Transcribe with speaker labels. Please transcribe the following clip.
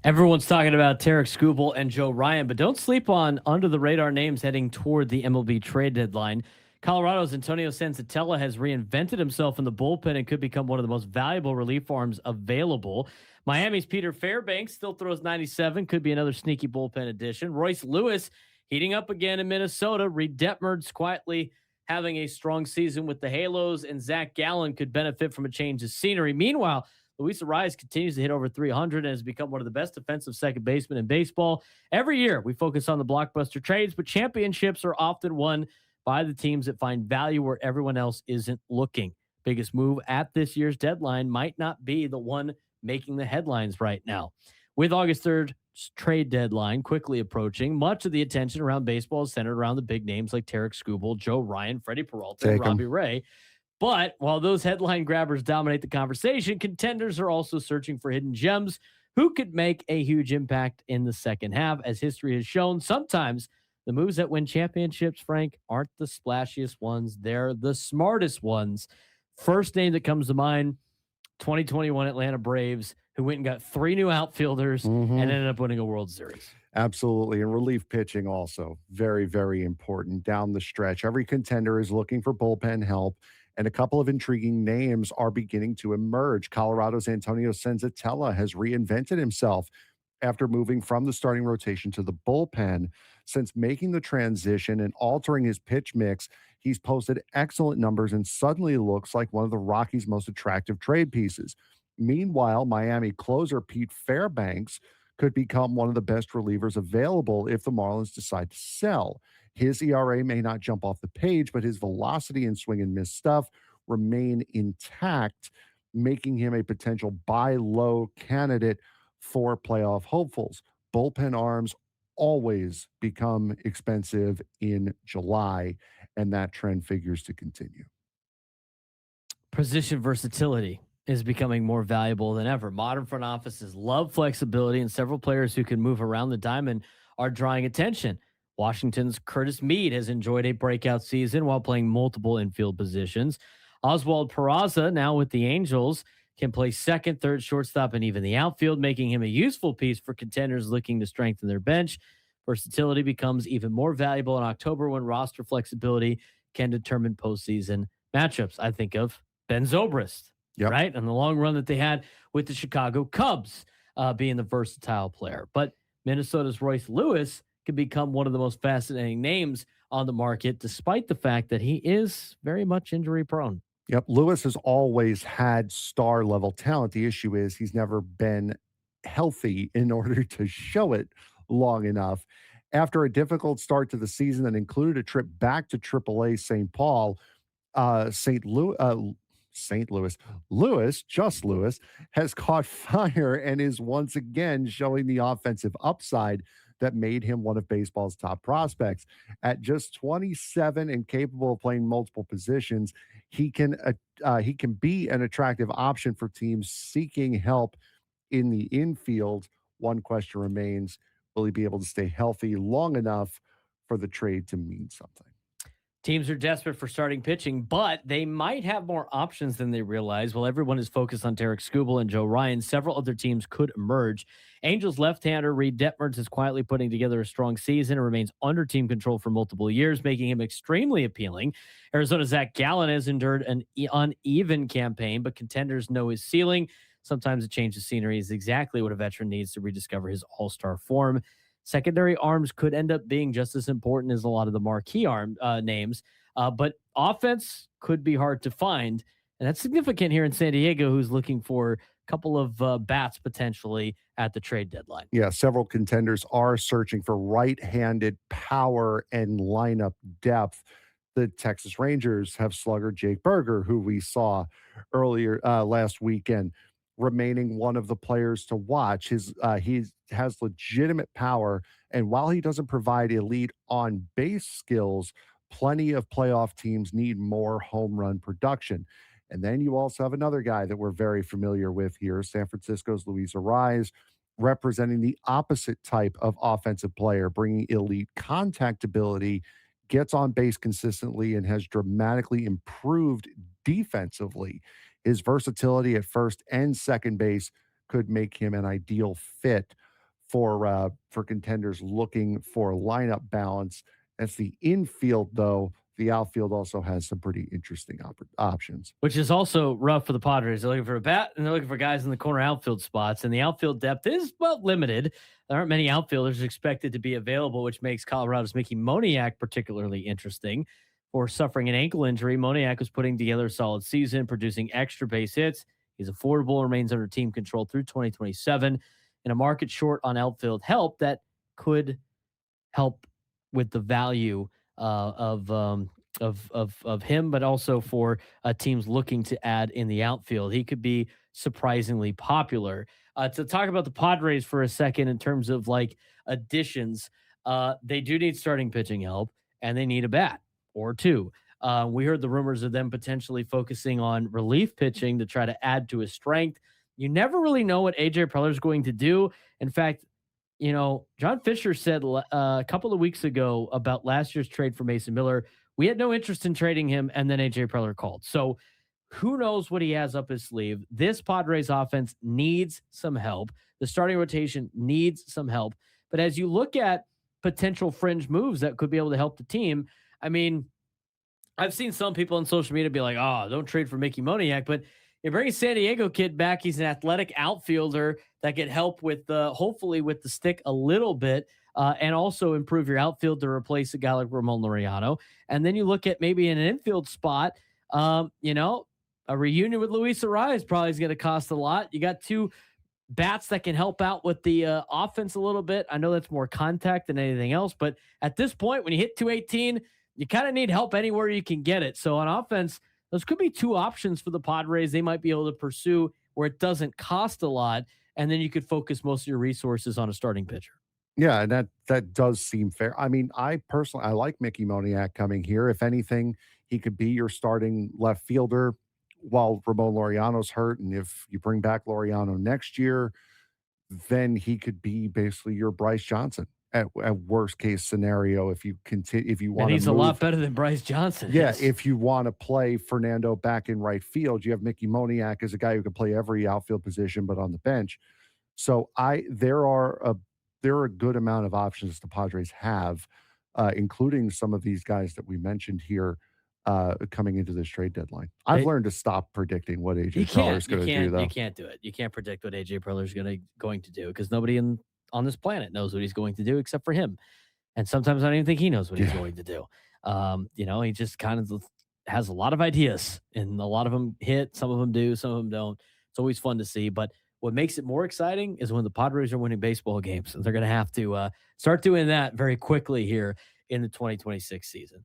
Speaker 1: Everyone's talking about Tarik Skubal and Joe Ryan, but don't sleep on under-the-radar names heading toward the MLB trade deadline. Colorado's Antonio Sensatella has reinvented himself in the bullpen and could become one of the most valuable relief arms available. Miami's Peter Fairbanks still throws 97, could be another sneaky bullpen addition. Royce Lewis heating up again in Minnesota. Reid Detmers quietly having a strong season with the Halos, and Zach Gallen could benefit from a change of scenery. Meanwhile, Luis Arraez continues to hit over 300 and has become one of the best defensive second basemen in baseball. Every year, we focus on the blockbuster trades, but championships are often won by the teams that find value where everyone else isn't looking. Biggest move at this year's deadline might not be the one making the headlines right now. With August 3rd trade deadline quickly approaching, much of the attention around baseball is centered around the big names like Tarik Skubal, Joe Ryan, Freddie Peralta, and Robbie Ray. But while those headline grabbers dominate the conversation, contenders are also searching for hidden gems who could make a huge impact in the second half. As history has shown, sometimes the moves that win championships, Frank, aren't the splashiest ones. They're the smartest ones. First name that comes to mind, 2021 Atlanta Braves, who went and got 3 new outfielders and ended up winning a World Series.
Speaker 2: Absolutely. And relief pitching also very, very important down the stretch. Every contender is looking for bullpen help, and a couple of intriguing names are beginning to emerge. Colorado's Antonio Sensatella has reinvented himself after moving from the starting rotation to the bullpen. Since making the transition and altering his pitch mix, he's posted excellent numbers and suddenly looks like one of the Rockies' most attractive trade pieces. Meanwhile, Miami closer Pete Fairbanks could become one of the best relievers available if the Marlins decide to sell. His ERA may not jump off the page, but his velocity and swing and miss stuff remain intact, making him a potential buy low candidate for playoff hopefuls. Bullpen arms always become expensive in July, and that trend figures to continue.
Speaker 1: Position versatility is becoming more valuable than ever. Modern front offices love flexibility, and several players who can move around the diamond are drawing attention. Washington's Curtis Mead has enjoyed a breakout season while playing multiple infield positions. Oswald Peraza, now with the Angels, can play second, third, shortstop, and even the outfield, making him a useful piece for contenders looking to strengthen their bench. Versatility becomes even more valuable in October when roster flexibility can determine postseason matchups. I think of Ben Zobrist, right? And the long run that they had with the Chicago Cubs, being the versatile player. But Minnesota's Royce Lewis could become one of the most fascinating names on the market, despite the fact that he is very much injury prone.
Speaker 2: Yep. Lewis has always had star level talent. The issue is he's never been healthy in order to show it long enough. After a difficult start to the season that included a trip back to AAA St. Paul, St. Louis, just Lewis, has caught fire and is once again showing the offensive upside that made him one of baseball's top prospects. At just 27 and capable of playing multiple positions, he can be an attractive option for teams seeking help in the infield. One question remains: will he be able to stay healthy long enough for the trade to mean something?
Speaker 1: Teams are desperate for starting pitching, but they might have more options than they realize. While everyone is focused on Tarik Skubal and Joe Ryan, several other teams could emerge. Angels left-hander Reid Detmers is quietly putting together a strong season and remains under team control for multiple years, making him extremely appealing. Arizona's Zach Gallen has endured an uneven campaign, but contenders know his ceiling. Sometimes a change of scenery is exactly what a veteran needs to rediscover his all-star form. Secondary arms could end up being just as important as a lot of the marquee names, but offense could be hard to find. And that's significant here in San Diego, who's looking for a couple of bats potentially at the trade deadline.
Speaker 2: Yeah, several contenders are searching for right-handed power and lineup depth. The Texas Rangers have slugger Jake Berger, who we saw earlier last weekend, remaining one of the players to watch. He has legitimate power, and while he doesn't provide elite on base skills, plenty of playoff teams need more home run production. And then you also have another guy that we're very familiar with here, San Francisco's Luis Arraez, representing the opposite type of offensive player, bringing elite contact ability, gets on base consistently, and has dramatically improved defensively. His versatility at first and second base could make him an ideal fit for contenders looking for lineup balance. That's the infield, though. The outfield also has some pretty interesting options.
Speaker 1: Which is also rough for the Padres. They're looking for a bat and they're looking for guys in the corner outfield spots. And the outfield depth is, well, limited. There aren't many outfielders expected to be available, which makes Colorado's Mickey Moniak particularly interesting. For suffering an ankle injury, Moniak was putting together a solid season, producing extra base hits. He's affordable, remains under team control through 2027, in a market short on outfield help that could help with the value of him, but also for teams looking to add in the outfield. He could be surprisingly popular. To talk about the Padres for a second in terms of like additions, they do need starting pitching help and they need a bat or two. We heard the rumors of them potentially focusing on relief pitching to try to add to his strength. You never really know what AJ Preller is going to do. In fact, John Fisher said a couple of weeks ago about last year's trade for Mason Miller, we had no interest in trading him, and then AJ Preller called. So who knows what he has up his sleeve? This Padres offense needs some help. The starting rotation needs some help. But as you look at potential fringe moves that could be able to help the team, I mean, I've seen some people on social media be like, oh, don't trade for Mickey Moniak, but you bring a San Diego kid back. He's an athletic outfielder that could help with hopefully with the stick a little bit, and also improve your outfield to replace a guy like Ramon Laureano. And then you look at maybe in an infield spot, a reunion with Luis Arraez probably is going to cost a lot. You got two bats that can help out with the offense a little bit. I know that's more contact than anything else, but at this point, when you hit 218, you kind of need help anywhere you can get it. So on offense, those could be two options for the Padres they might be able to pursue where it doesn't cost a lot, and then you could focus most of your resources on a starting pitcher.
Speaker 2: Yeah, and that does seem fair. I mean, I like Mickey Moniak coming here. If anything, he could be your starting left fielder while Ramon Laureano's hurt. And if you bring back Laureano next year, then he could be basically your Bryce Johnson at worst case scenario. If you continue, if you want,
Speaker 1: And he's
Speaker 2: to
Speaker 1: a
Speaker 2: move,
Speaker 1: lot better than Bryce Johnson.
Speaker 2: yeah,
Speaker 1: Is.
Speaker 2: if you want to play Fernando back in right field, you have Mickey Moniak as a guy who can play every outfield position, but on the bench. So there are a good amount of options the Padres have, including some of these guys that we mentioned here coming into this trade deadline. I've learned to stop predicting what AJ Preller is going to do, though.
Speaker 1: You can't do it. You can't predict what AJ Preller is going to do because nobody on this planet knows what he's going to do except for him. And sometimes I don't even think he knows what he's going to do. He just kind of has a lot of ideas, and a lot of them hit. Some of them do, some of them don't. It's always fun to see, but what makes it more exciting is when the Padres are winning baseball games, and they're going to have to start doing that very quickly here in the 2026 season.